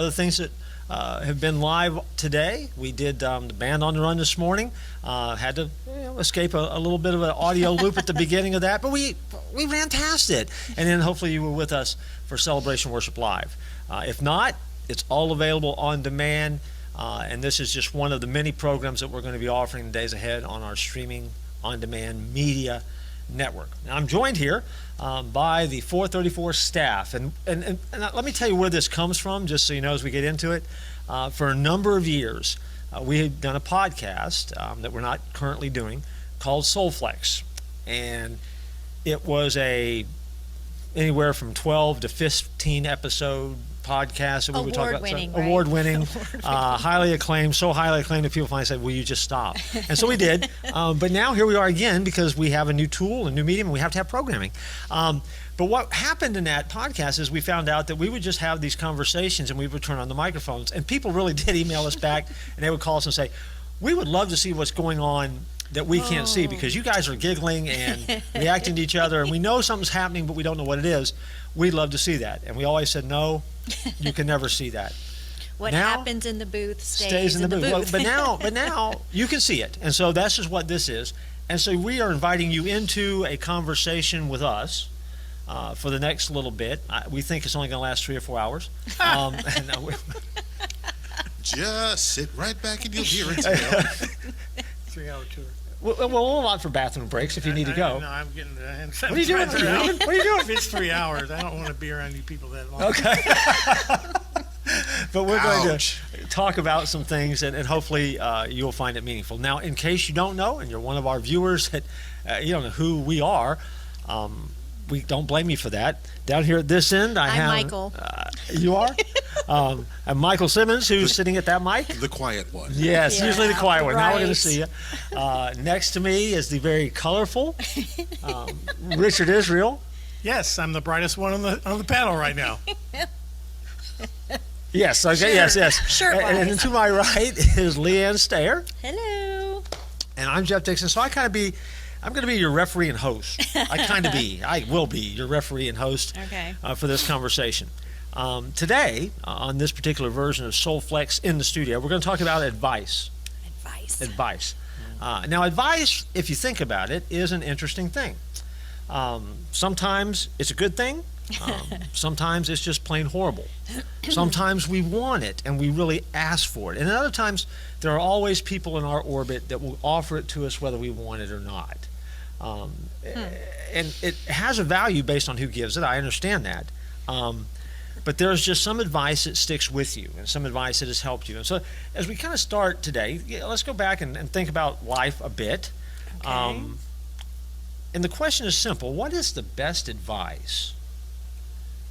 Other things that have been live today, we did the Band on the Run this morning. Had to escape a little bit of an audio loop at the beginning of that, but we ran past it. And then hopefully you were with us for Celebration Worship Live. If not, it's all available on demand. And this is just one of the many programs that we're going to be offering in the days ahead on our streaming on-demand media network. Now, I'm joined here by the 434 staff, and let me tell you where this comes from, just so you know as we get into it. For a number of years, we had done a podcast that we're not currently doing called Soulflex, and it was anywhere from 12 to 15 episode podcast that we would talk about. Award-winning, highly acclaimed, so highly acclaimed that people finally said, will you just stop? And so we did. But now here we are again because we have a new tool, a new medium, and we have to have programming. But what happened in that podcast is we found out that we would just have these conversations and we would turn on the microphones. And people really did email us back and they would call us and say, we would love to see what's going on that we can't see because you guys are giggling and reacting to each other and we know something's happening but we don't know what it is. We'd love to see that. And we always said, no, you can never see that. What now, happens in the booth stays in the booth. Well, but now you can see it. And so that's just what this is. And so we are inviting you into a conversation with us for the next little bit. We think it's only going to last 3 or 4 hours. Just sit right back and you'll hear it. 3-hour tour. Well, we'll allow for bathroom breaks if you need to go. No, I'm getting the hand. What are you doing? What are you doing? If it's 3 hours, I don't want to be around you people that long. Okay. But we're going to talk about some things, and hopefully you'll find it meaningful. Now, in case you don't know, and you're one of our viewers that you don't know who we are, we don't blame you for that. Down here at this end, I'm have Michael. You are. I'm Michael Simmons, who's sitting at that mic. The quiet one. Yes, Yeah, usually the quiet one. Now we're going to right. see you. Next to me is the very colorful Richard Israel. Yes, I'm the brightest one on the panel right now. Yes, okay, yes. Shirt-wise. And to my right is Leanne Stayer. Hello. And I'm Jeff Dixon. So I'm going to be your referee and host. I will be your referee and host Okay. For this conversation. Today, on this particular version of Soulflex in the studio, we're going to talk about advice. Advice. Now, advice, if you think about it, is an interesting thing. Sometimes it's a good thing. Sometimes it's just plain horrible. Sometimes we want it and we really ask for it. And other times, there are always people in our orbit that will offer it to us whether we want it or not. And it has a value based on who gives it. I understand that. But there's just some advice that sticks with you and some advice that has helped you. And so as we kind of start today, let's go back and think about life a bit. Okay. And the question is simple. What is the best advice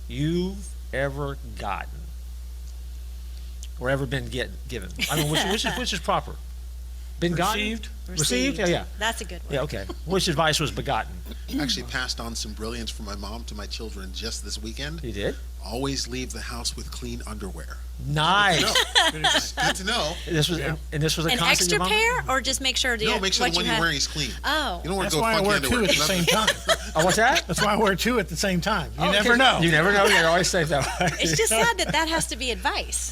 you've ever gotten or ever been given? I mean, which is proper? Been gotten? Received? Yeah. That's a good one. Yeah, okay. Which advice was begotten? Actually passed on some brilliance from my mom to my children just this weekend. You did? Always leave the house with clean underwear. Nice. Good to know. This was a An constant extra your mom? pair, or just make sure No, make sure what the one you you're have. wearing is clean. Oh. You don't want That's to go why I funky wear underwear. two at the same time. Oh, what's that? That's why I wear two at the same time. You Oh, never okay. know. You never know. You always say it that way. It's just sad that has to be advice.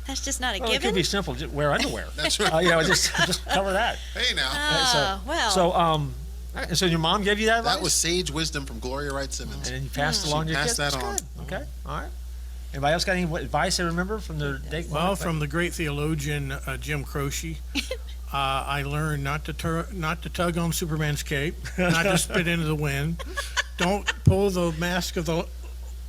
That's just not a Well, it could given. be simple. Just wear underwear. That's right. Just cover that. Hey now. So your mom gave you that advice? That was sage wisdom from Gloria Wright Simmons. And then you passed it along to your passed kids? that That's on. good. Okay. All right. Anybody else got any advice they remember from their day? Well, from the great theologian Jim Croce, I learned not to tug on Superman's cape, not to spit into the wind, don't pull the mask of the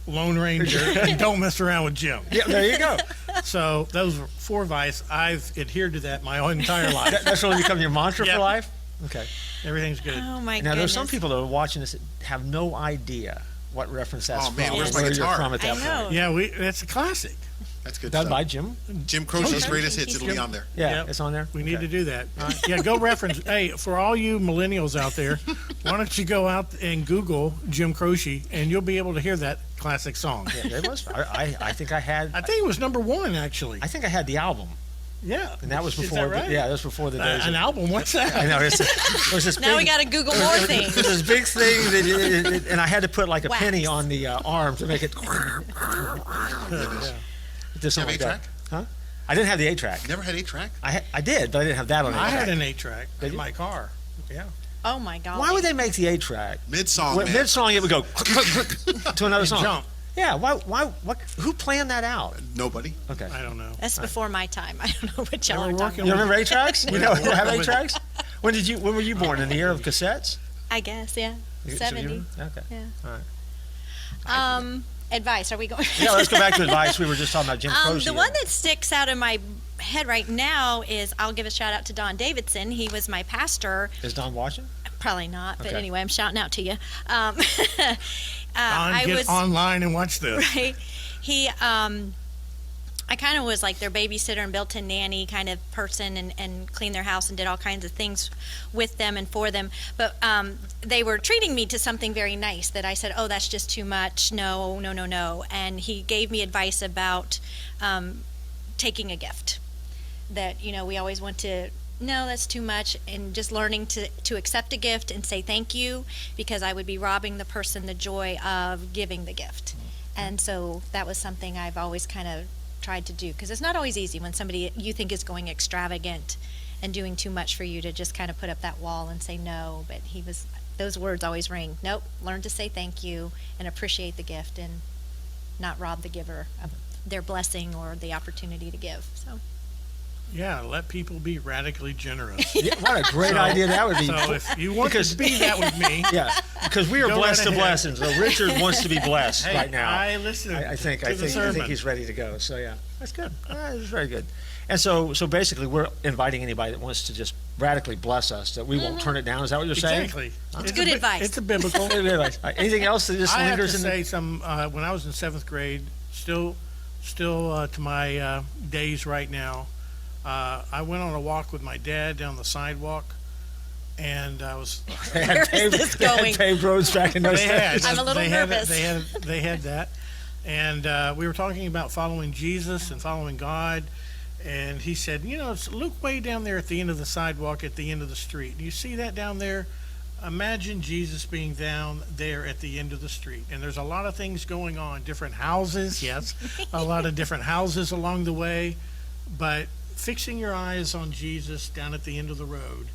Lone Ranger, and don't mess around with Jim. Yeah, there you go. So those were 4 advice. I've adhered to that my entire life. That's really become your mantra Yep. for life? Okay. Everything's good. Oh my Now, goodness. there's some people that are watching this that have no idea what reference that's Oh, man, from. where's or my where guitar? you're from at that I know. point. Yeah, that's a classic. That's good Done stuff. by Jim. Jim Croce's Okay. greatest hits. It'll be on there. Yeah, Yep. it's on there. We Okay. need to do that. Yeah, go reference. Hey, for all you millennials out there, why don't you go out and Google Jim Croce, and you'll be able to hear that classic song. Yeah, it was. I think I had. I think it was number 1, actually. I think I had the album. Yeah. And that was Is before. that right? Yeah, that was before the days. An album? What's that? I know. It was this Now we big, got to Google more it things. was this big thing, and I had to put like a Wax. penny on the arm to make it. Just You something have like that. 8-track? Huh? I didn't have the 8-track. Never had 8-track? I did, but I didn't have that on I 8-track. had an 8-track Did in you? my car. Yeah. Oh my God. Why would they make the 8-track? Mid-song, man. Mid-song, it would go to another song. Jump. Yeah, what, who planned that out? Nobody. Okay. I don't know. That's before my time. I don't know what y'all They are were talking working You about. remember 8-tracks? You know, you have 8-tracks? When were you born? In the year of cassettes? I guess, yeah. You- 70. Okay. Yeah. All right. Advice. Are we going? Yeah, let's go back to advice. We were just talking about Jim Croce. The one that sticks out in my head right now is I'll give a shout out to Don Davidson. He was my pastor. Is Don watching? Probably not, but Okay. anyway, I'm shouting out to you. Don, I get was online and watch this. right. He, I kind of was like their babysitter and built-in nanny kind of person, and cleaned their house and did all kinds of things with them and for them. But they were treating me to something very nice that I said, oh, that's just too much. No, no, no, no. And he gave me advice about taking a gift. That, you know, we always want to, no, that's too much, and just learning to accept a gift and say thank you, because I would be robbing the person the joy of giving the gift. And so that was something I've always kind of tried to do, because it's not always easy when somebody you think is going extravagant and doing too much for you to just kind of put up that wall and say no. But those words always ring. Nope, learn to say thank you and appreciate the gift and not rob the giver of their blessing or the opportunity to give. So Yeah, let people be radically generous. Yeah, what a great So- idea that would be. So if you want Because- to be that with me, Yeah, because we are Go blessed right to ahead. blessings. So Richard wants to be blessed hey, right now. I listen. I think to the sermon. he's ready to go. So yeah, that's good. That's very good. And so basically, we're inviting anybody that wants to just radically bless us that we won't turn it down. Is that what you're saying? Exactly. It's good advice. It's a biblical. Anything else that just I have to lingers in the say when I was in 7th grade, still to my days right now, I went on a walk with my dad down the sidewalk, and I was. Where is this they had going? paved roads back in those They had. days. I'm a little they had- nervous. They had that, and we were talking about following Jesus and following God, and he said, look way down there at the end of the sidewalk, at the end of the street. Do you see that down there? Imagine Jesus being down there at the end of the street, and there's a lot of things going on, different houses, yes, a lot of different houses along the way, but fixing your eyes on Jesus down at the end of the road,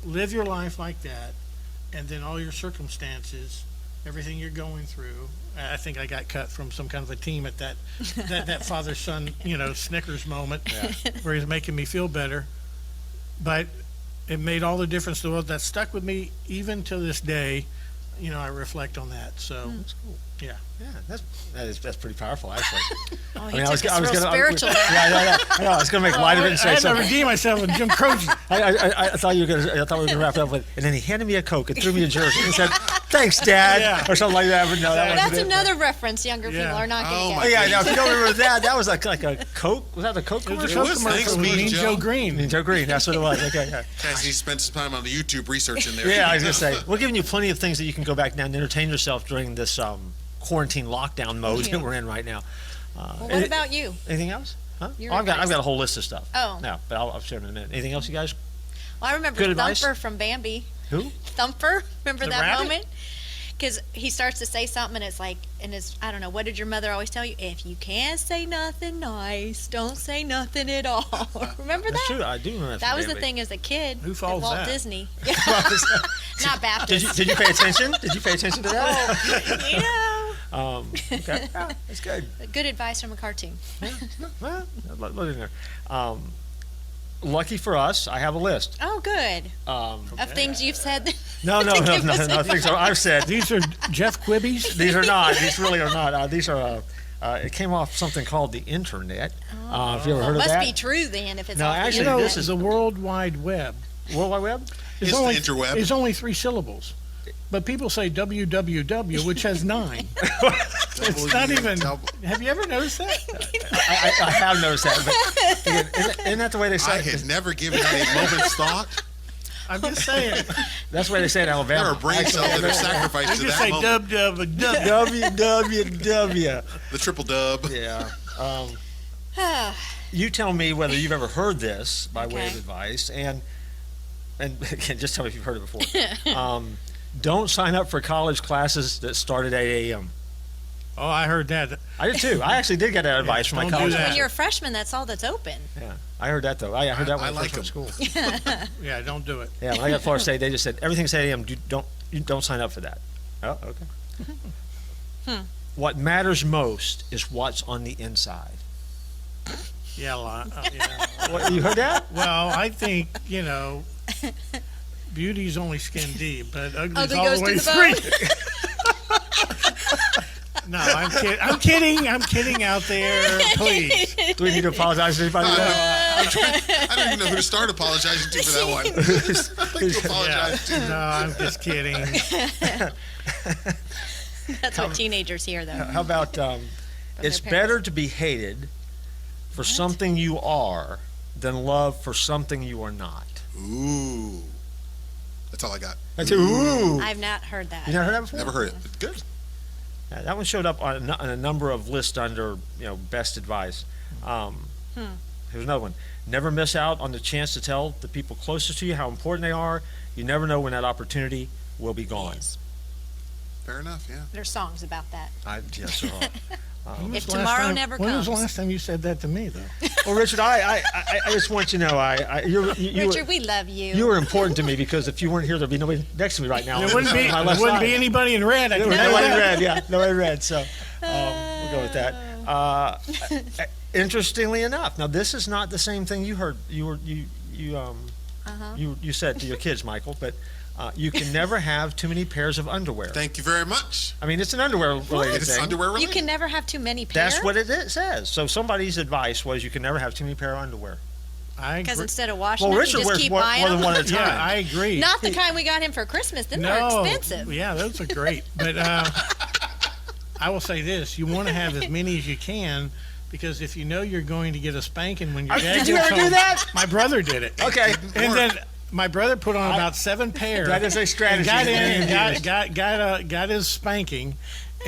live your life like that, and then all your circumstances, everything you're going through. I think I got cut from some kind of a team at that father-son, Snickers moment, where he's making me feel better. But it made all the difference in the world. That stuck with me even to this day. I reflect on that. So, yeah. Yeah, that's pretty powerful, actually. Oh, I he mean, took us real gonna, spiritual. yeah, I know. I was going to make light of it and I say had to something. redeem myself with Jim Croce. I thought we were going to wrap it up with, and then he handed me a Coke and threw me a jersey and said, "Thanks, Dad," Yeah. or something like that. But no, that wasn't That's it. another reference younger people Yeah. are not Oh, going to my get. Oh, yeah, now if you don't remember that was like a Coke. Was that the Coke It was a commercial? Coke was. commercial Thanks, with Mean Mean Joe. Joe Green. Mean Joe Green. That's what it was. Okay. Yeah. Guys, he spent some time on the YouTube researching there. Yeah, I was going to say, we're giving you plenty of things that you can go back now and entertain yourself during this quarantine lockdown mode that we're in right now. Well, what about you? Anything else? Huh? Your I've got advice. a whole list of stuff. Oh. No, but I'll share them in a minute. Anything else, you guys? Well, I remember Good advice? Thumper from Bambi. Who? Thumper, remember The that rabbit? moment? Because he starts to say something, and it's like, I don't know, what did your mother always tell you? If you can't say nothing nice, don't say nothing at all. Remember That's that? true. I do remember That was the Bambi. thing as a kid. Who at follows Walt that? Disney. Not Baptist. Did you pay attention? Did you pay attention to that? You know, Okay, yeah, that's good. good advice from a cartoon. Well, look in there. Lucky for us, I have a list. Oh, good. Um, Of things you've said. no, to give us things I've said. These are Jeff Quibby's. These are not. These really are not. These are. It came off something called the internet. Have you ever heard of Must that? be true then if it's No, off the actually, internet. this is the World Wide Web. World Wide Web. It's the interweb. It's only 3 syllables. But people say www, which has 9. It's not even. Have you ever noticed that? I have noticed that. But again, isn't that the way they say I it? had never given that a moment's thought. I'm just saying. That's the way they say it in Alabama. There are brain cells that are sacrificed They to just that say moment. www. The triple dub. Yeah. You tell me whether you've ever heard this by way of Okay. advice, and again, just tell me if you've heard it before. Don't sign up for college classes that start at 8 a.m. Oh, I heard that. I did too. I actually did get that advice from my don't do college. that. When you're a freshman, that's all that's open. Yeah, I heard that though. I heard that when I I like first went to school. Yeah, don't do it. Yeah, when I got to Florida State, they just said everything's 8 a.m. You don't sign up for that. Oh, okay. What matters most is what's on the inside. Yeah, yeah. What, you heard that? Well, I think, beauty's only skin deep, but ugly's Ugly all goes the to way the through. No, I'm kidding. I'm kidding out there. Please. Do we need to apologize to anybody? I don't even know who to start apologizing to for that one. I'd like to apologize to. No, I'm just kidding. That's what teenagers hear, though. How about it's their better to be hated for something you are than loved for something you are not. Ooh. That's all I got. That's ooh. I've not heard that. You never heard that before? Never heard it. But good. That one showed up on a number of lists under best advice. Here's another one. Never miss out on the chance to tell the people closest to you how important they are. You never know when that opportunity will be gone. Yes. Fair enough, yeah. There's songs about that. Yes, there are. When was If the last tomorrow time- never When was the comes. last time you said that to me, though? Well, Richard, I just want you to know, you Richard, we love you. you were important to me because if you weren't here, there'd be nobody next to me right now. There wouldn't be, On my left side. anybody in red. I There can was tell you nobody that. read, yeah, nobody read. So we'll go with that. Interestingly enough, now this is not the same thing you heard. You said to your kids, Michael, but you can never have too many pairs of underwear. Thank you very much. I mean, it's an underwear related It's thing. underwear You related. can never have too many pairs. That's what it says. So somebody's advice was you can never have too many pair of underwear. I Because agree. instead of washing Well, them, Richard you just wears keep more buying than them. one at a time. Yeah, I agree. Not the kind we got him for Christmas. Them No, are expensive. Yeah, those are great. But I will say this: you want to have as many as you can, because if you know you're going to get a spanking when your dad Did you gets ever do home- that? My brother did it. Okay. And then my brother put on about 7 pairs. That is a strategy. And got in Yes. and got his spanking,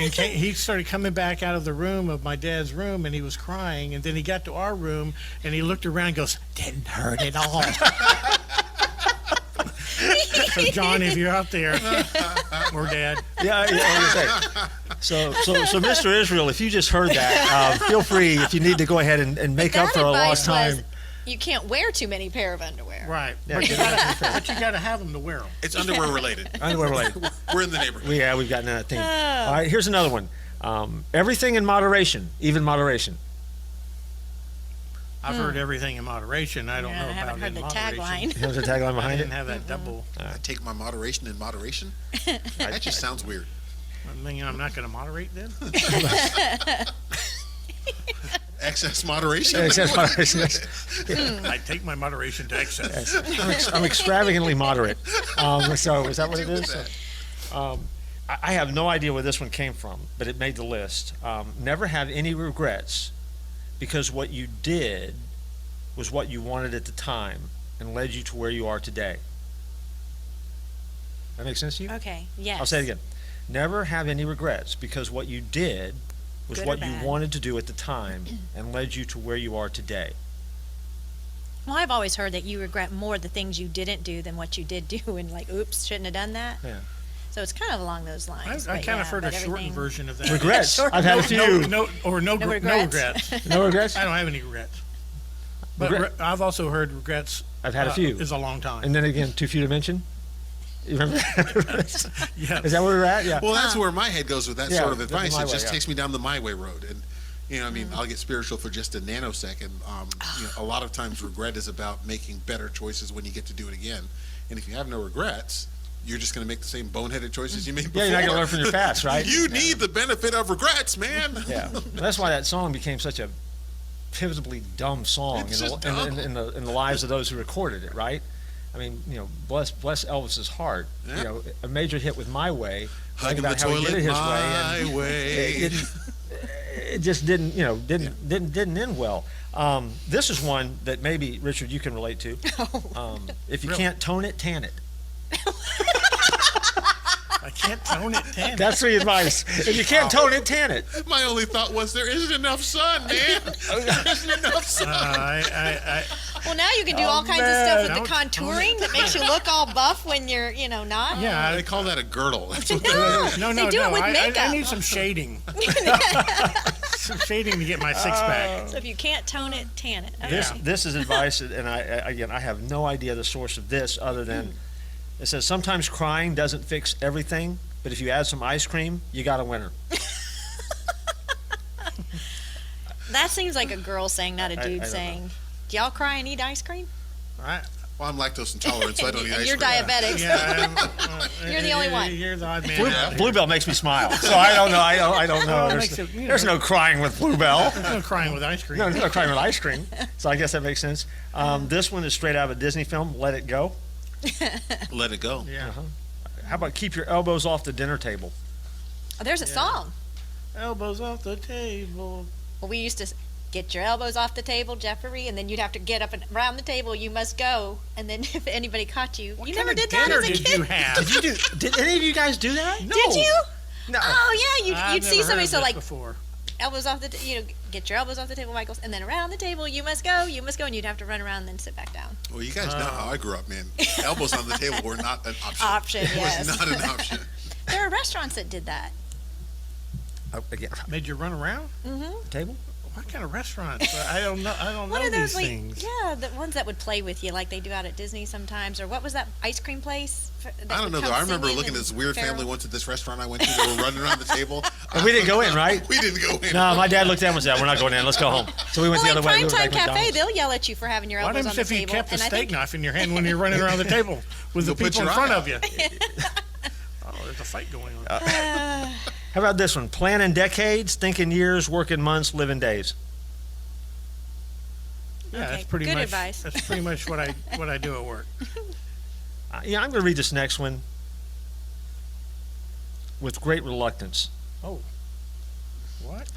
and he started coming back out of the room of my dad's room, and he was crying. And then he got to our room, and he looked around, and goes, "Didn't hurt at all." So John, if you're out there, or Dad, Yeah, so Mr. Israel, if you just heard that, feel free if you need to go ahead and make up That for a advice lost time. was you can't wear too many pair of underwear. right? Yeah, But you gotta have them to wear them. It's underwear related. Underwear related. We're in the neighborhood. We've gotten that thing. All right, here's another one. Everything in moderation, even moderation. I've heard everything in moderation. I don't Yeah, know I about haven't heard in the moderation. tagline. Here's the tagline I behind didn't it. have that double. I take my moderation in moderation. That just sounds weird. I mean, I'm not going to moderate then. Excess moderation. It says moderation. I take my moderation to excess. I'm extravagantly moderate. So is that what it Do with is? that. I have no idea where this one came from, but it made the list. Never have any regrets because what you did was what you wanted at the time and led you to where you are today. That makes sense to you? Okay. Yes. I'll say it again. Never have any regrets because what you did was Good or what you bad. wanted to do at the time and led you to where you are today. Well, I've always heard that you regret more the things you didn't do than what you did do, and like, oops, shouldn't have done that. Yeah. So it's kind of along those lines. I but kind yeah, of heard a but shortened everything- version of that. Regrets. Short- I've had a few. No regrets. regrets. No regrets? I don't have any regrets. But Regret- I've also heard regrets. I've had a few. Is a long time. And then again, too few to mention? You remember? Yeah. Is that where we're at? Yeah. Well, that's where my head goes with that Yeah, sort of the advice. my It way, just yeah. takes me down the my way road. And, I mean, I'll get spiritual for just a nanosecond. A lot of times regret is about making better choices when you get to do it again. And if you have no regrets, you're just going to make the same boneheaded choices you made before. Yeah, you're not going to learn from your past, right? You need the benefit of regrets, man. Yeah. That's why that song became such a pivotably dumb song It's in just the, in, the, in the lives of those who recorded it, right? I mean, bless Elvis's heart. Yeah. A major hit with My Way. Think Hugging the about how he did toilet it his way. my And way. it just didn't end well. This is one that maybe, Richard, you can relate to. If you Really? can't tone it, tan it. I can't tone it 10. That's the advice. If you can't tone it, tan it. My only thought was there isn't enough sun, man. There isn't enough sun. Well, now you can do all kinds of man. stuff with Don't- the contouring that makes you look all buff when you're, not. Yeah, They call that a girdle. That's what No, no, they do it with I makeup. need some shading. some shading to get my six pack. So if you can't tone it, tan it. Okay. This is advice, and I have no idea the source of this other than it says sometimes crying doesn't fix everything, but if you add some ice cream, you got a winner. That seems like a girl saying, not a I dude don't saying. Do y'all cry and eat ice cream? Right? Well, I'm lactose intolerant, so I don't eat ice You're cream. diabetic. Yeah, You're the only one. You're the odd man. out here. Bluebell makes me smile, so I don't know. I don't know. Well, it There's, makes it, you know. there's no crying with Bluebell. There's no crying with ice cream. No, there's no crying with ice cream. So I guess that makes sense. This one is straight out of a Disney film, Let It Go. Let it go. Yeah. How about keep your elbows off the dinner table? Oh, there's a song. Elbows off the table. Well, we used to get your elbows off the table, Jeffrey, and then you'd have to get up and around the table. You must go. And then if anybody caught you, What you kind never of did that dinner as a did kid. you have? Did any of you guys do that? No. Did you? No. Oh yeah, I've you'd see never somebody heard so this like before. elbows off the get your elbows off the table, Michaels, and then around the table you must go, and you'd have to run around and then sit back down. Well, you guys know how I grew up, man. Elbows on the table were not an option. Option, It yes. was not an option. There are restaurants that did that. Again, Made you run around? table? What kind of restaurants? I don't know. I don't One know of those these things. yeah, the ones that would play with you like they do out at Disney sometimes, or what was that ice cream place? I don't know, though. I remember looking at this weird family went to this restaurant I went to. They were running around the table. And we didn't go in, right? We didn't go in. No, my dad looked at him and said, "We're not going in. Let's go home." So we went Well, the like other way. We went Primetime back to Cafe, McDonald's. they'll yell at you for having your What elbows on happens the if you table. kept the and I steak think knife in your hand when you're running around the table with the They'll put people in your front eye of you? Oh, there's a fight going on. How about this one? Planning decades, thinking years, working months, living days. Yeah, Okay, that's pretty good much. advice. That's pretty much what I do at work. Yeah, I'm going to read this next one with great reluctance. Oh, what?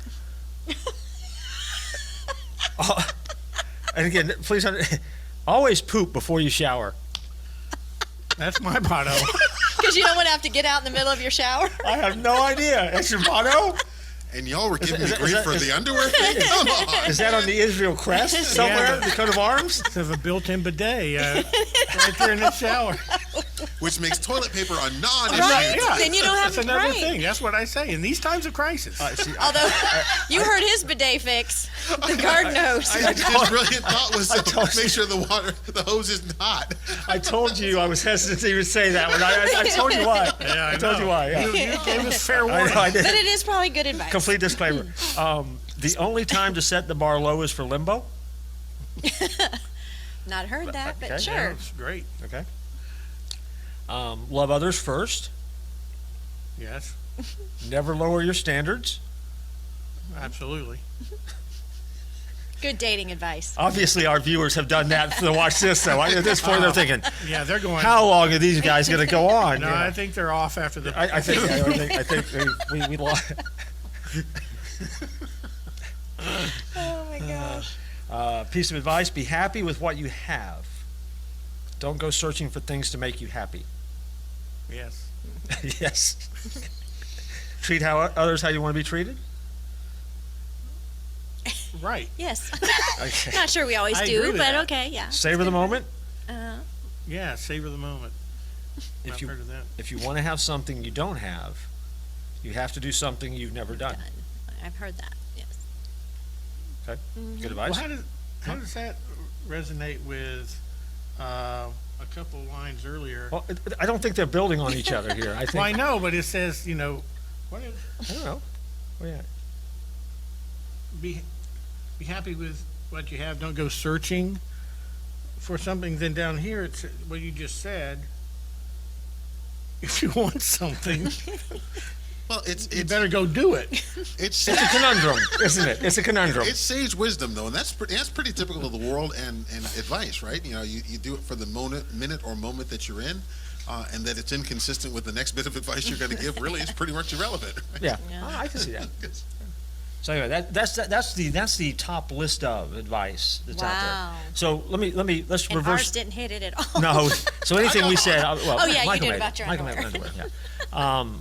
And again, please, always poop before you shower. That's my motto. because you don't want to have to get out in the middle of your shower. I have no idea. That's your motto? And y'all were giving is me that- grief is that- for is- the underwear thing? Come on. Is that on the Israel crest somewhere? but- The coat of arms? They have a built-in bidet right there in the shower. Which makes toilet paper a non-issue. Right? Yeah. Then you don't have That's another right. thing. That's what I say. In these times of crisis. Although you heard his bidet fix, the guard knows. His brilliant thought was to make sure the hose is hot. I told you I was hesitant to even say that one. I told you why. Yeah, I told you why. Yeah. You gave us fair I warning. know I did. But it is probably good advice. Complete disclaimer. The only time to set the bar low is for limbo. Not heard that, but Okay. sure. Yeah, it's great. Okay. Love others first. Yes, Never lower your standards. absolutely. Good dating advice. Obviously, our viewers have done that to watch this, though. At this point, they're thinking, Yeah, they're going. how long are these guys going to go on? No, You know? I think they're off after the. I think we lost. Oh my gosh. Piece of advice: be happy with what you have. Don't go searching for things to make you happy. Yes. Yes. Treat others how you want to be treated. Right. Yes. Okay. Not sure we always I agree do, with but that. okay, yeah. Savor the moment. Yeah. Savor the moment. If I've you heard of that. if you want to have something you don't have, you have to do something you've never done. I've heard that. Yes. Okay. Good Well, advice. how does that resonate with a couple lines earlier? Well, I don't think they're building on each other here. I think. Well, I know, but it says, what is, I don't know. Oh, yeah. be happy with what you have. Don't go searching for something. Then down here, it's what you just said. If you want something, Well, you it's better go do it. it's It's a conundrum, isn't it? It's a conundrum. it's sage wisdom though, and that's pretty typical of the world and advice, right? You do it for the minute or moment that you're in, and that it's inconsistent with the next bit of advice you're going to give. Really, is pretty much irrelevant. Right? Yeah. Yeah. Oh, I can see that. So anyway, that's the top list of advice that's out Wow. there. So let's And ours reverse. didn't hit it at all. No. So anything we said. Well, Oh, yeah, you Michael did made about it. your Michael underwear. made underwear, yeah.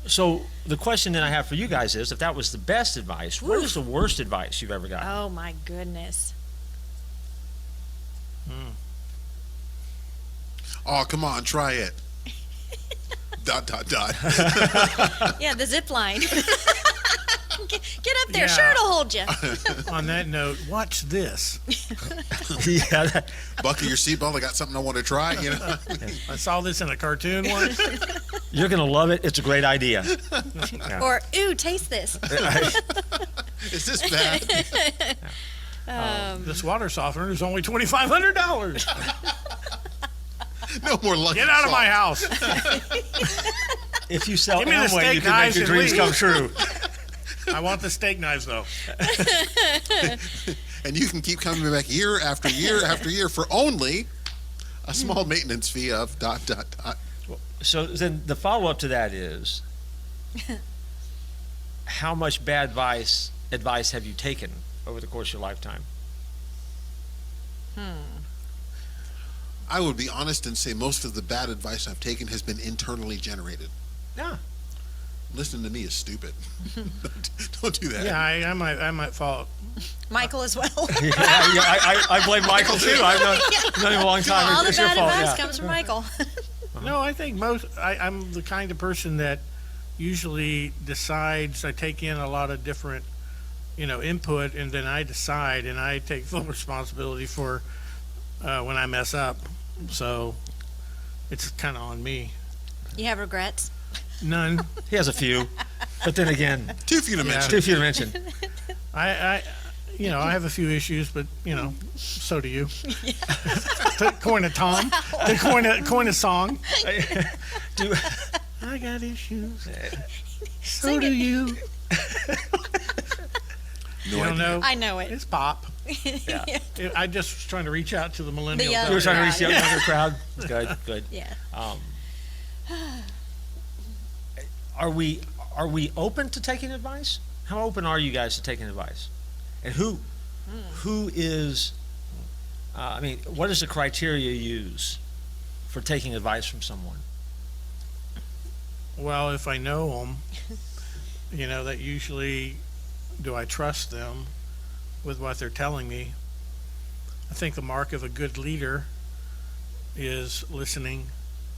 So the question that I have for you guys is, if that was the best advice, what is the worst advice you've ever gotten? Oh my goodness. Oh, come on, try it. ... Yeah, the zip line. Get up there, Yeah. sure it'll hold you. On that note, watch this. Yeah, that- Buckle your seatbelt. I got something I want to try. You know, I saw this in a cartoon once. you're going to love it. It's a great idea. Or, ooh, taste this. is this bad? This water softener is only $2,500. No more lucky. Get out of my house. If you sell Give me the Amway, steak you can make knives your and dreams leave. come true. I want the steak knives, though. And you can keep coming back year after year after year for only a small maintenance fee of ... So then the follow-up to that is, how much bad advice have you taken over the course of your lifetime? I would be honest and say most of the bad advice I've taken has been internally generated. Yeah. Listening to me is stupid. Don't do that. Yeah, I might fall. Michael as well. I blame Michael too. I've known him a long time. All the It's your bad fault. advice Yeah. comes from Michael. No, I think I'm the kind of person that usually decides. I take in a lot of different, input, and then I decide, and I take full responsibility for when I mess up. So it's kind of on me. You have regrets? None. He has a few, but then again, Too few to mention. too few to mention. I have a few issues, but so do you. To coin a Tom. To coin a song. Do, I got issues. So Sing do it. you. No You don't idea. know? I know it. It's pop. I just was trying to reach out to the millennials. young- you were trying to reach the Yeah. younger crowd. Good, good. Yeah. Are we open to taking advice? How open are you guys to taking advice? And who is? What is the criteria you use for taking advice from someone? Well, if I know them, that usually, do I trust them with what they're telling me? I think the mark of a good leader is listening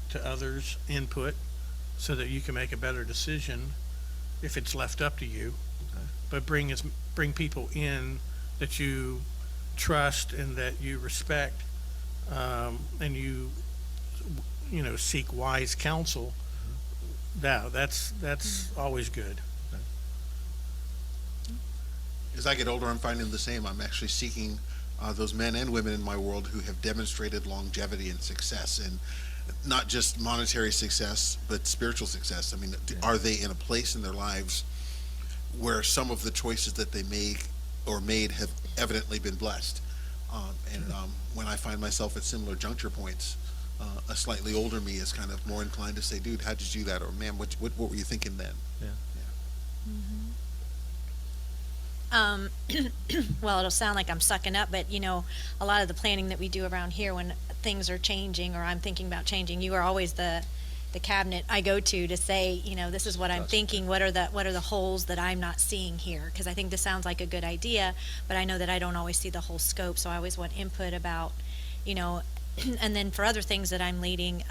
to others' input so that you can make a better decision if it's left up to you. But bring people in that you trust and that you respect, and you seek wise counsel. That's always good. As I get older, I'm finding the same. I'm actually seeking those men and women in my world who have demonstrated longevity and success, and not just monetary success, but spiritual success. Are they in a place in their lives where some of the choices that they make or made have evidently been blessed? When I find myself at similar juncture points, a slightly older me is kind of more inclined to say, "Dude, how'd you do that?" Or, "Man, what were you thinking then?" Well, it'll sound like I'm sucking up, but a lot of the planning that we do around here when things are changing or I'm thinking about changing, you are always the cabinet I go to say, this is what I'm thinking. What are the holes that I'm not seeing here? Because I think this sounds like a good idea, but I know that I don't always see the whole scope. So I always want input about, and then for other things that I'm leading,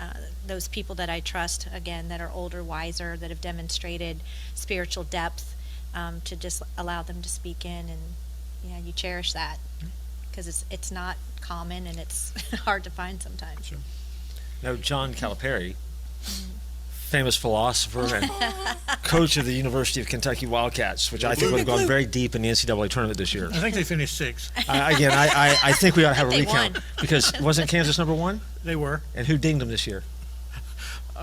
those people that I trust, again, that are older, wiser, that have demonstrated spiritual depth, to just allow them to speak in, and you cherish that because it's not common and it's hard to find sometimes. Sure. Now, John Calipari, famous philosopher and coach of the University of Kentucky Wildcats, which I think would have gone very deep in the NCAA tournament this year. I think they finished 6th. I think we ought to have a They recount won. because wasn't Kansas number one? They were. And who dinged them this year?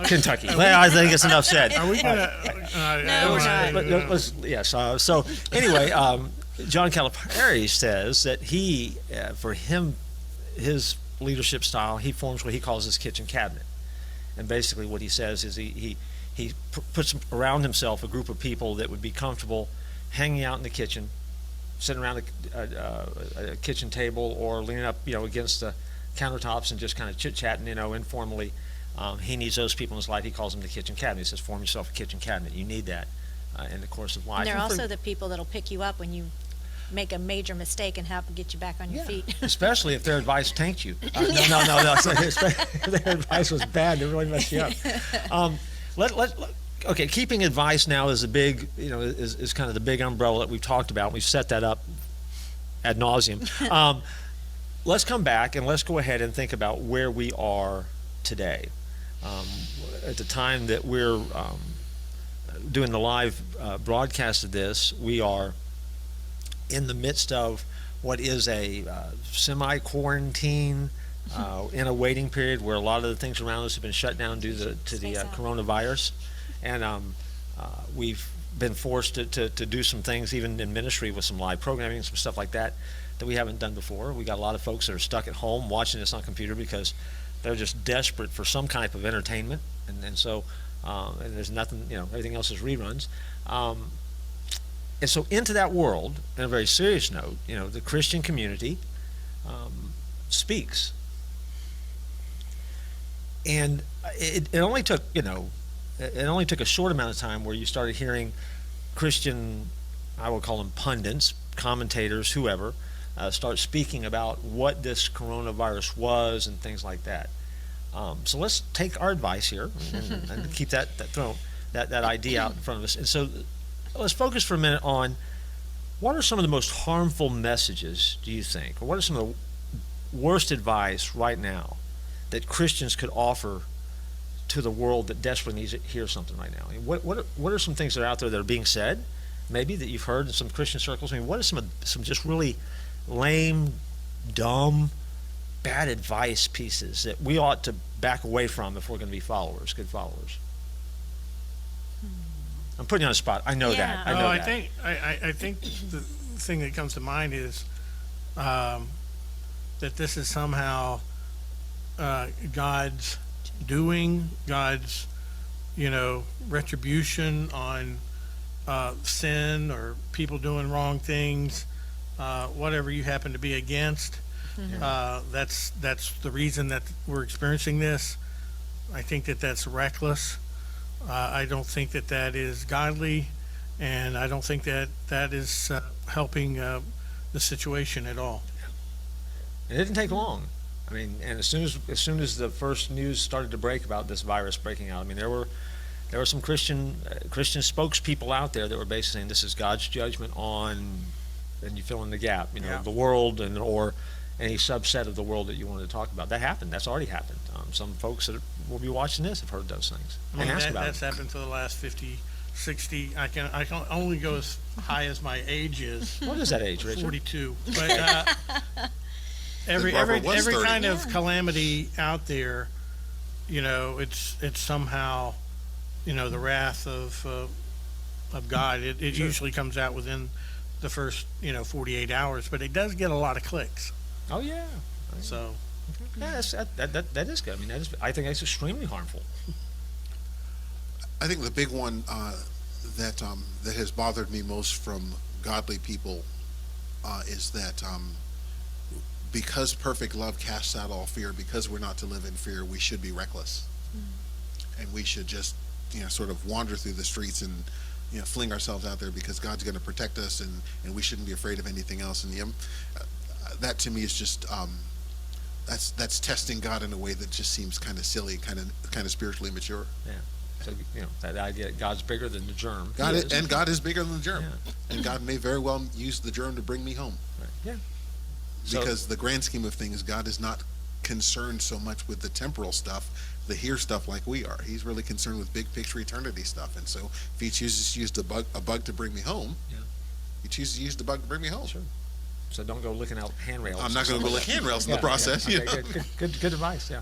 Kentucky. Well, I think it's enough said. Are we gonna? No, we're not. But yes. So anyway, John Calipari says that for him, his leadership style, he forms what he calls his kitchen cabinet, and basically what he says is he puts around himself a group of people that would be comfortable hanging out in the kitchen, sitting around a kitchen table or leaning up, against the countertops and just kind of chit-chatting, informally. He needs those people in his life. He calls them the kitchen cabinet. He says, form yourself a kitchen cabinet. You need that in the course of life. And they're And also the people that'll pick you up when you make a major mistake and help get you back on your feet. especially if their advice tanked you. No. So if their advice was bad, it really messed you up. okay, keeping advice now is a big, is kind of the big umbrella that we've talked about. We've set that up ad nauseum. Let's come back and let's go ahead and think about where we are today. At the time that we're doing the live broadcast of this, we are in the midst of what is a semi-quarantine in a waiting period where a lot of the things around us have been shut down due to the coronavirus. And we've been forced to do some things, even in ministry, with some live programming, some stuff like that we haven't done before. We got a lot of folks that are stuck at home watching this on computer because they're just desperate for some type of entertainment. And so and there's nothing, everything else is reruns. And so into that world, on a very serious note, the Christian community speaks. And it only took, it only took a short amount of time where you started hearing Christian, I will call them pundits, commentators, whoever, start speaking about what this coronavirus was and things like that. So let's take our advice here and keep that idea out in front of us. And so let's focus for a minute on what are some of the most harmful messages, do you think? Or what are some of the worst advice right now that Christians could offer to the world that desperately needs to hear something right now? I mean, what are some things that are out there that are being said, maybe that you've heard in some Christian circles? I mean, what are some just really lame, dumb, bad advice pieces that we ought to back away from if we're going to be followers, good followers? I'm putting you on the spot. I know Yeah. that. I think the thing that comes to mind is that this is somehow God's doing, God's retribution on sin or people doing wrong things, whatever you happen to be against. That's the reason that we're experiencing this. I think that that's reckless. I don't think that is godly, and I don't think that is helping the situation at all. It didn't take long. I mean, and as soon as the first news started to break about this virus breaking out, I mean, there were some Christian spokespeople out there that were basically saying this is God's judgment on, and you fill in the gap, the world or any subset of the world that you wanted to talk about. That happened. That's already happened. Some folks that will be watching this have heard those things and asked about that's it. happened for the last 50, 60. I can only go as high as my age is. What is that age, Richard? 42. But every Barbara was 30. kind of calamity out there, it's somehow, the wrath of God. It usually comes out within the first 48 hours, but it does get a lot of clicks. Oh yeah. So Yeah, that is good. I mean, I think that's extremely harmful. I think the big one that has bothered me most from godly people is that because perfect love casts out all fear, because we're not to live in fear, we should be reckless, and we should just sort of wander through the streets and fling ourselves out there because God's going to protect us, and we shouldn't be afraid of anything else. And that to me is just that's testing God in a way that just seems kind of silly, kind of spiritually immature. Yeah. So that idea that God's bigger than the germ. God is bigger than the germ, Yeah. and God may very well use the germ to bring me home. Right. Yeah. So- Because the grand scheme of things, God is not concerned so much with the temporal stuff, the here stuff like we are. He's really concerned with big picture eternity stuff. And so if he chooses to use a bug to bring me home, Yeah. he chooses to use the bug to bring me home. Sure. So don't go licking out handrails. I'm not going to go lick handrails in the process. Yeah. Okay, good advice. Yeah.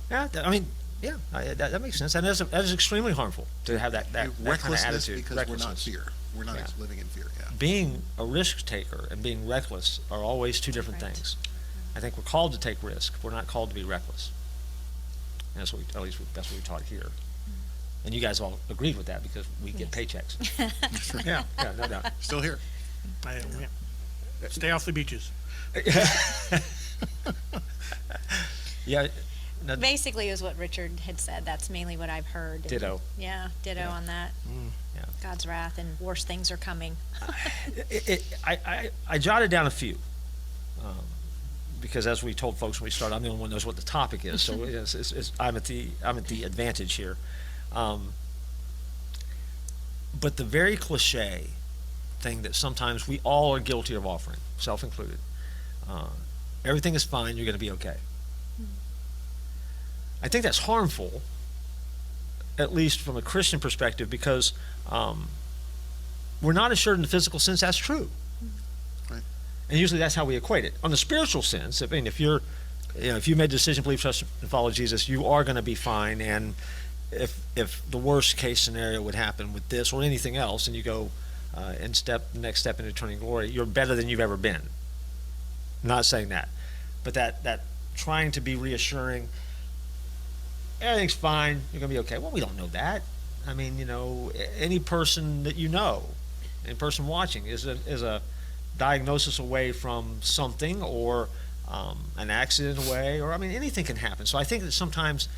Yeah. I mean, yeah, that makes sense. And that is extremely harmful to have that kind of Recklessness attitude. because we're not fear. We're not Yeah. living in fear. Yeah. Being a risk taker and being reckless are always two different Right. things. I think we're called to take risk. We're not called to be reckless. And that's what that's what we taught here. And you guys all agreed with that because we get paychecks. yeah, Yeah, no doubt. Still here. Stay off the beaches. Yeah. No, Basically, is what Richard had said. That's mainly what I've heard. And, Ditto. Yeah, ditto Yeah. on that. Yeah. God's wrath and worse things are coming. I jotted down a few because as we told folks when we started, I'm the only one who knows what the topic is, so I'm at the advantage here. But the very cliche thing that sometimes we all are guilty of offering, self included, everything is fine, you're going to be okay. I think that's harmful, at least from a Christian perspective, because we're not assured in the physical sense that's true. Right. And usually that's how we equate it. On the spiritual sense, I mean, if you made the decision, believe, trust, and follow Jesus, you are going to be fine. And if the worst case scenario would happen with this or anything else, and you go the next step into eternal glory, you're better than you've ever been. I'm not saying that, but that trying to be reassuring, everything's fine, you're going to be okay. Well, we don't know that. I mean, any person that any person watching is a diagnosis away from something, or an accident away, or anything can happen. So I think that sometimes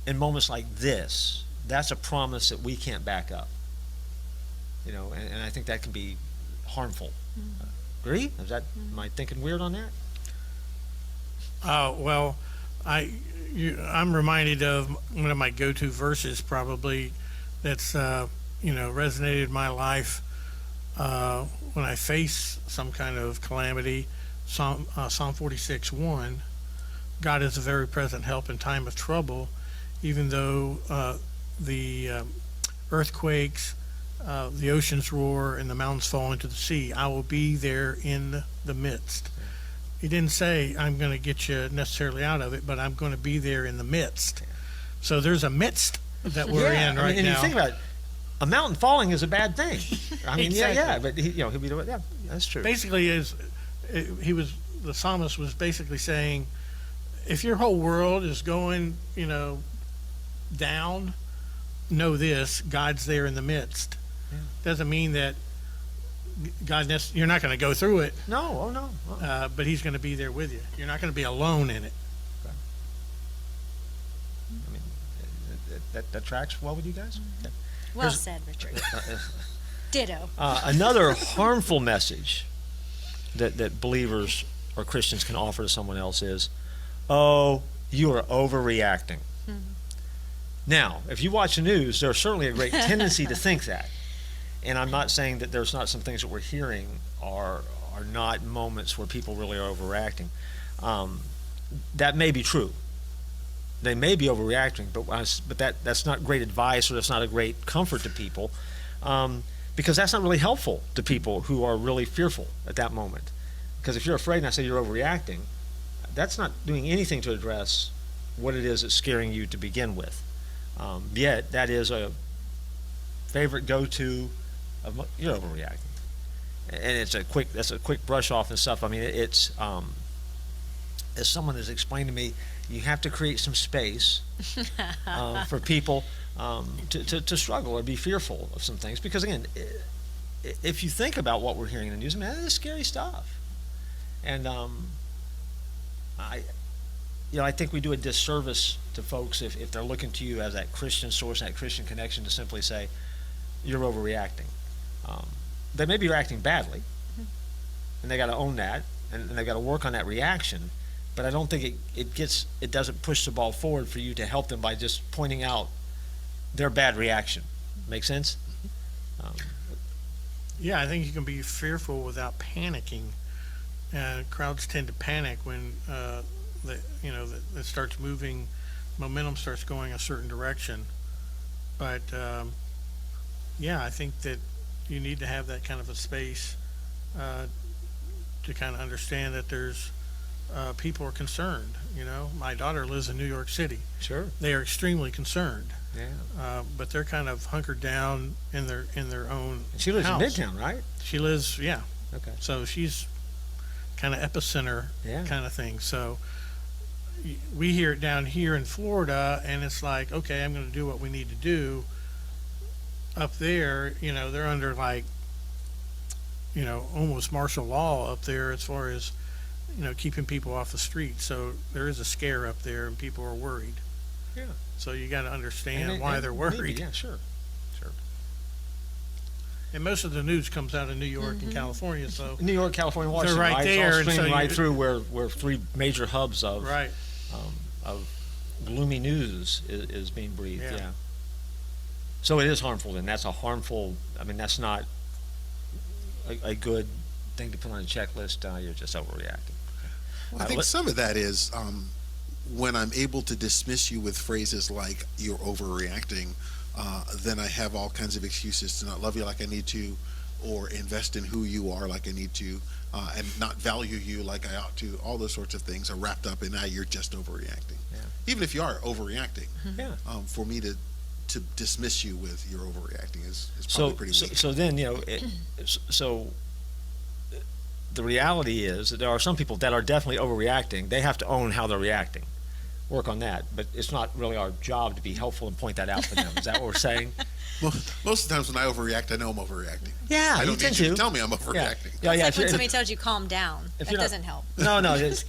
in moments like this, that's a promise that we can't back up. And I think that can be harmful. Agree? Am I thinking weird on that? Well, I'm reminded of one of my go-to verses, probably, that's resonated in my life when I face some kind of calamity. Psalm 46:1. God is a very present help in time of trouble, even though the earthquakes, the oceans roar, and the mountains fall into the sea. I will be there in the midst. He didn't say I'm going to get you necessarily out of it, but I'm going to be there in the midst. So there's a midst that we're in right and now. you think about it, a mountain falling is a bad thing. Exactly. But he'll be doing yeah, that's true. Basically, the psalmist was basically saying, if your whole world is going, down, know this: God's there in the midst. Yeah. Doesn't mean that you're not going to go through it. No, oh no. But he's going to be there with you. You're not going to be alone in it. That tracks well with you guys? Okay. Well said, Richard. Ditto. Another harmful message that believers or Christians can offer to someone else is, oh, you are overreacting. Now, if you watch the news, there's certainly a great tendency to think that. And I'm not saying that there's not some things that we're hearing are not moments where people really are overreacting. That may be true. They may be overreacting, but that's not great advice, or that's not a great comfort to people, because that's not really helpful to people who are really fearful at that moment. Because if you're afraid and I say you're overreacting, that's not doing anything to address what it is that's scaring you to begin with. Yet that is a favorite go-to of you're overreacting, and that's a quick brush off and stuff. I mean, it's as someone has explained to me, you have to create some space for people to struggle or be fearful of some things. Because again, if you think about what we're hearing in the news, man, that is scary stuff. And I think we do a disservice to folks if they're looking to you as that Christian source, that Christian connection, to simply say you're overreacting. They may be reacting badly, and they got to own that, and they got to work on that reaction. But I don't think it doesn't push the ball forward for you to help them by just pointing out their bad reaction. Make sense? Yeah, I think you can be fearful without panicking. Crowds tend to panic when it starts moving, momentum starts going a certain direction. But I think that you need to have that kind of a space to kind of understand that there's people are concerned. My daughter lives in New York City. Sure. They are extremely concerned. Yeah. But they're kind of hunkered down in their own. She lives house. in Midtown, right? She lives, yeah. Okay. So she's kind of epicenter kind of thing. So we hear it down here in Florida, and it's like, okay, I'm going to do what we need to do. Up there, they're under almost martial law up there as far as keeping people off the street. So there is a scare up there, and people are worried. Yeah. So you got to understand why they're worried. Maybe, yeah, sure. And most of the news comes out of New York and California. So New York, California, Washington, right there, It's all and so streaming right you- through where three major hubs of right. of gloomy news is being breathed. Yeah. Yeah. So it is harmful, then. That's a harmful, I mean, that's not a good thing to put on a checklist. You're just overreacting. Well, I think some of that is when I'm able to dismiss you with phrases like "you're overreacting," then I have all kinds of excuses to not love you like I need to, or invest in who you are like I need to, and not value you like I ought to. All those sorts of things are wrapped up in now you're just overreacting. Yeah. Even if you are overreacting, Yeah. for me to dismiss you with "you're overreacting" is probably So, pretty so, weak. so then, so the reality is that there are some people that are definitely overreacting. They have to own how they're reacting. Work on that, but it's not really our job to be helpful and point that out to them. Is that what we're saying? Well, most of the times when I overreact, I know I'm overreacting. Yeah, I you don't tend need you to to. tell me I'm Yeah, overreacting. yeah, yeah. It's like when somebody tells you calm down. if That you're not- doesn't help. No, it's,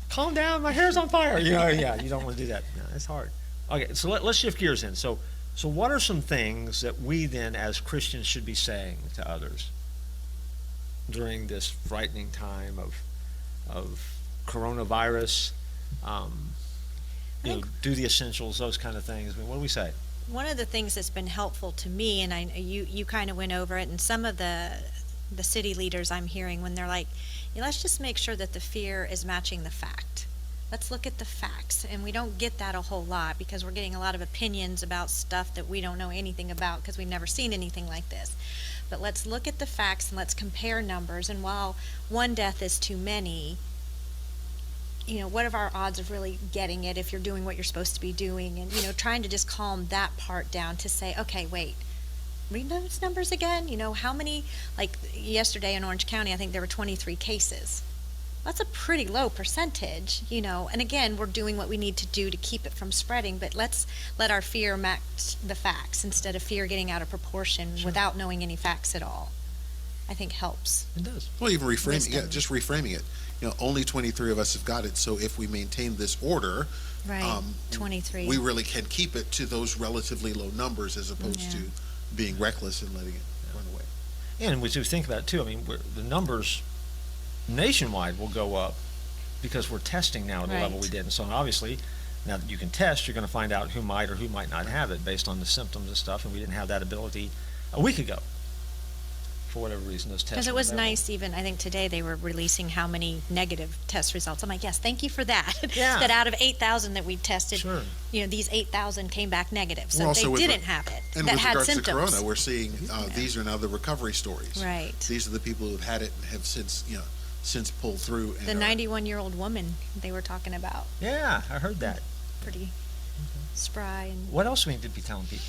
calm down. My hair's on fire. Yeah, you don't want to do that. No, it's hard. Okay, so let's shift gears then. So what are some things that we then, as Christians, should be saying to others during this frightening time of coronavirus? Do the essentials, those kind of things. I mean, what do we say? One of the things that's been helpful to me, and you kind of went over it, and some of the city leaders I'm hearing when they're like, let's just make sure that the fear is matching the fact. Let's look at the facts, and we don't get that a whole lot because we're getting a lot of opinions about stuff that we don't know anything about because we've never seen anything like this. But let's look at the facts and let's compare numbers. And while one death is too many, what are our odds of really getting it if you're doing what you're supposed to be doing? And, trying to just calm that part down to say, okay, wait, read those numbers again. How many, like yesterday in Orange County, I think there were 23 cases. That's a pretty low percentage, and again, we're doing what we need to do to keep it from spreading, but let's let our fear match the facts instead of fear getting out of proportion without knowing any facts at all. I think helps. It does. Well, even reframing, Wisdom. just reframing it. Only 23 of us have got it. So if we maintain this order, Right, 23. we really can keep it to those relatively low numbers as opposed Yeah. to being reckless and letting it run away. And we do think about it too. I mean, the numbers nationwide will go up because we're testing now at the level we Right. did. And so obviously, now that you can test, you're going to find out who might or who might not have it based on the symptoms and stuff. And we didn't have that ability a week ago for whatever reason. Those tests. Because it weren't was available. nice, even, I think today they were releasing how many negative test results. I'm like, yes, thank you for that. Yeah. That out of 8,000 that we tested, Sure. these 8,000 came back negative. So also they with didn't have it, And that with had regards to symptoms. Corona, we're seeing these are now the recovery stories. Right. These are the people who've had it and have since pulled through. And The are- 91-year-old woman they were talking about, Yeah, I heard that. pretty spry. And What else do we need to be telling people?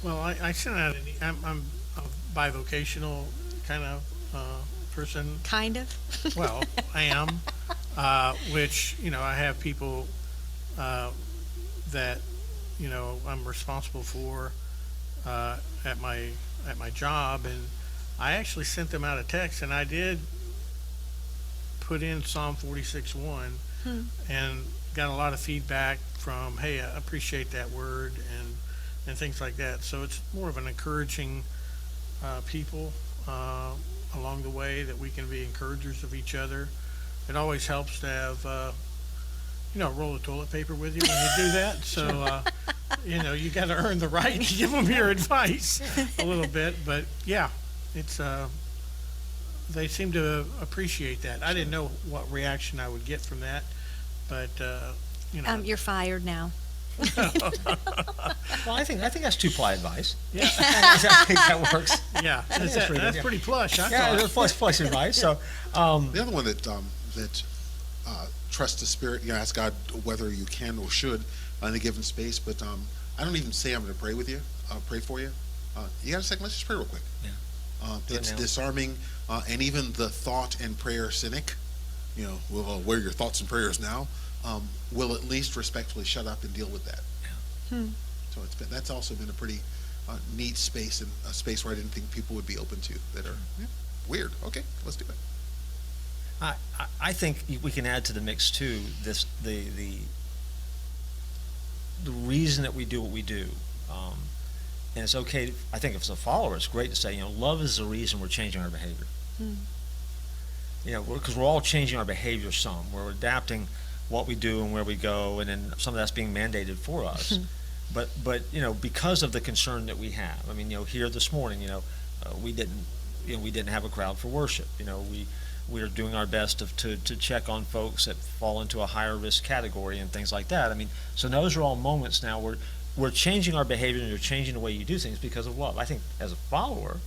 Well, I sent out I'm a bivocational kind of person. kind of. Well, I am, which, I have people that, I'm responsible for at my job, and I actually sent them out a text, and I did put in Psalm 46:1, and got a lot of feedback from, hey, I appreciate that word, and things like that. So it's more of an encouraging people along the way, that we can be encouragers of each other. It always helps to have, a roll of toilet paper with you when you do that. So, you got to earn the right to give them your advice a little bit. But yeah, it's they seem to appreciate that. I didn't know what reaction I would get from that, but You're fired now. Well, I think that's too polite advice. yeah, I think that works. yeah, that's pretty good, that's yeah. pretty plush. I Yeah, thought. it's plus advice. So, The other one that trust the Spirit, ask God whether you can or should in a given space. But I don't even say I'm going to pray with you, pray for you. You got a second? Let's just pray real quick. Yeah. Do it It's now. disarming, and even the thought and prayer cynic, will where are your thoughts and prayers now, will at least respectfully shut up and deal with that. So that's also been a pretty neat space, and a space where I didn't think people would be open to, that are weird. Okay, let's do it. I think we can add to the mix too the reason that we do what we do, and it's okay. I think if it's a follower, it's great to say, love is the reason we're changing our behavior. Because we're all changing our behavior some. We're adapting what we do and where we go, and then some of that's being mandated for us. But you know, because of the concern that we have, I mean, you know, here this morning, you know, we didn't have a crowd for worship. You know, we are doing our best to check on folks that fall into a higher risk category and things like that. I mean, so those are all moments now where we're changing our behavior and we're changing the way you do things because of love. I think as a follower,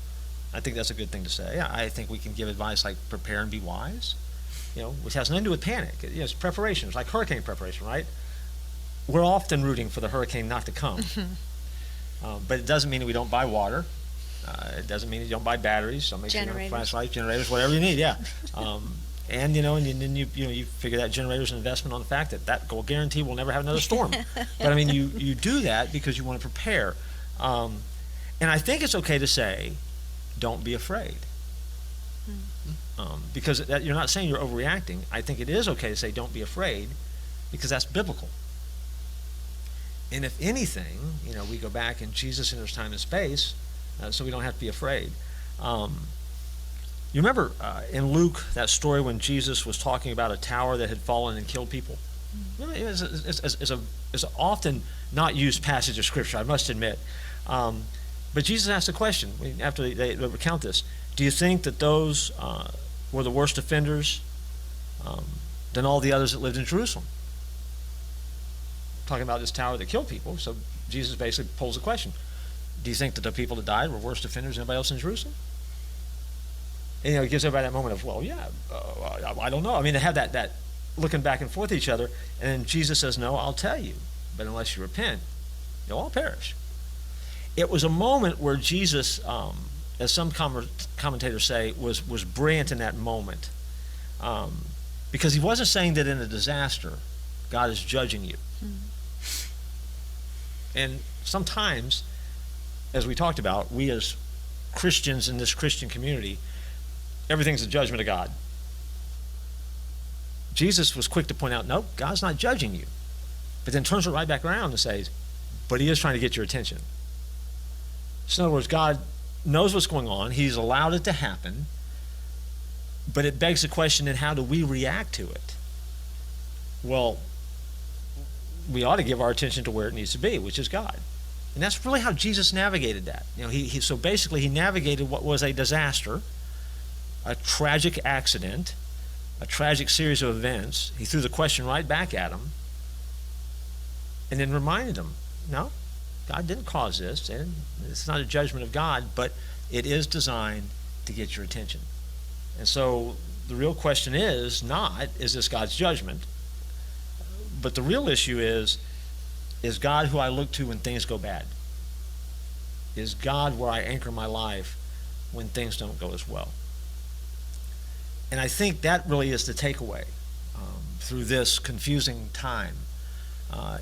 I think that's a good thing to say. I think we can give advice like prepare and be wise, you know, which has nothing to do with panic. You know, it's preparation. It's like hurricane preparation, right? We're often rooting for the hurricane not to come. But it doesn't mean that we don't buy water. It doesn't mean you don't buy batteries. Some make Generators. flashlights, generators, whatever you need. Yeah, and you know, and then you figure that generator's an investment on the fact that will guarantee we'll never have another storm. But I mean, you do that because you want to prepare. And I think it's okay to say, don't be afraid. Because you're not saying you're overreacting. I think it is okay to say don't be afraid, because that's biblical. And if anything, you know, we go back and Jesus enters time and space, so we don't have to be afraid. You remember in Luke that story when Jesus was talking about a tower that had fallen and killed people? It's an often not used passage of Scripture, I must admit. But Jesus asked a question after they recount this. Do you think that those were the worst offenders than all the others that lived in Jerusalem? Talking about this tower that killed people. So Jesus basically pulls the question. Do you think that the people that died were worse offenders than anybody else in Jerusalem? And, you know, it gives everybody that moment of, well, yeah, I don't know. I mean, they have that looking back and forth at each other, and then Jesus says, no, I'll tell you, but unless you repent, you'll all perish. It was a moment where Jesus, as some commentators say, was brilliant in that moment, because he wasn't saying that in a disaster, God is judging you. And sometimes, as we talked about, we as Christians in this Christian community, everything's a judgment of God. Jesus was quick to point out, no, God's not judging you. But then turns it right back around and says, but he is trying to get your attention. So in other words, God knows what's going on. He's allowed it to happen. But it begs the question, then how do we react to it? Well, we ought to give our attention to where it needs to be, which is God. And that's really how Jesus navigated that. You know, so basically he navigated what was a disaster, a tragic accident, a tragic series of events. He threw the question right back at him and then reminded him, no, God didn't cause this, and it's not a judgment of God, but it is designed to get your attention. And so the real question is not, is this God's judgment? But the real issue is God who I look to when things go bad? Is God where I anchor my life when things don't go as well? And I think that really is the takeaway through this confusing time.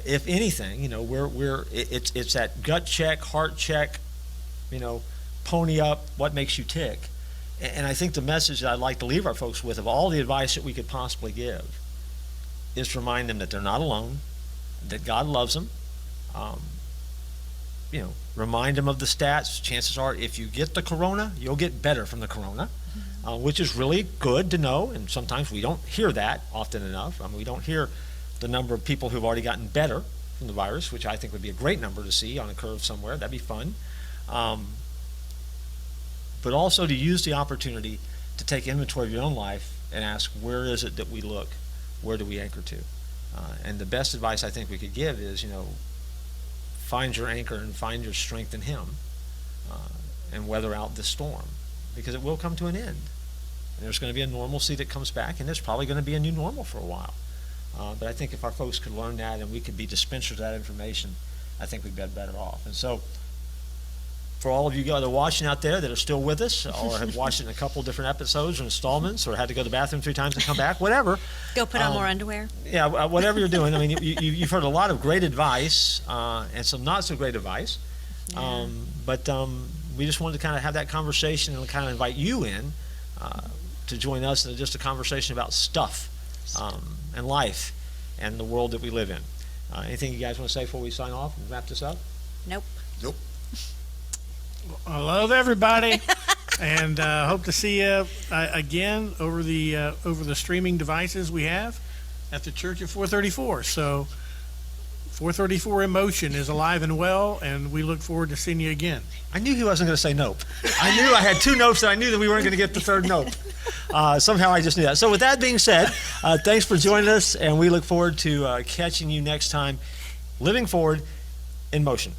If anything, you know, it's that gut check, heart check, you know, pony up, what makes you tick. And I think the message that I'd like to leave our folks with, of all the advice that we could possibly give, is to remind them that they're not alone, that God loves them. You know, remind them of the stats. Chances are, if you get the corona, you'll get better from the corona, which is really good to know. And sometimes we don't hear that often enough. I mean, we don't hear the number of people who've already gotten better from the virus, which I think would be a great number to see on a curve somewhere. That'd be fun. But also to use the opportunity to take inventory of your own life and ask, where is it that we look? Where do we anchor to? And the best advice I think we could give is, you know, find your anchor and find your strength in him, and weather out this storm, because it will come to an end. And there's going to be a normalcy that comes back, and there's probably going to be a new normal for a while. But I think if our folks could learn that and we could be dispensers of that information, I think we'd be better off. And so for all of you that are watching out there that are still with us, or have watched it in a couple different episodes or installments, or had to go to the bathroom 3 times and come back, whatever. Go put on more underwear. Yeah, whatever you're doing. I mean, you've heard a lot of great advice and some not so great advice. Yeah. But we just wanted to kind of have that conversation and kind of invite you in to join us in just a conversation about stuff and life and the world that we live in. Anything you guys want to say before we sign off and wrap this up? Nope. Nope. I love everybody, and hope to see you again over the streaming devices we have at the church at 434. So 434 in motion is alive and well, and we look forward to seeing you again. I knew he wasn't going to say nope. I knew I had 2 nopes, and I knew that we weren't going to get the third nope. Somehow I just knew that. So with that being said, thanks for joining us, and we look forward to catching you next time. Living Forward in Motion.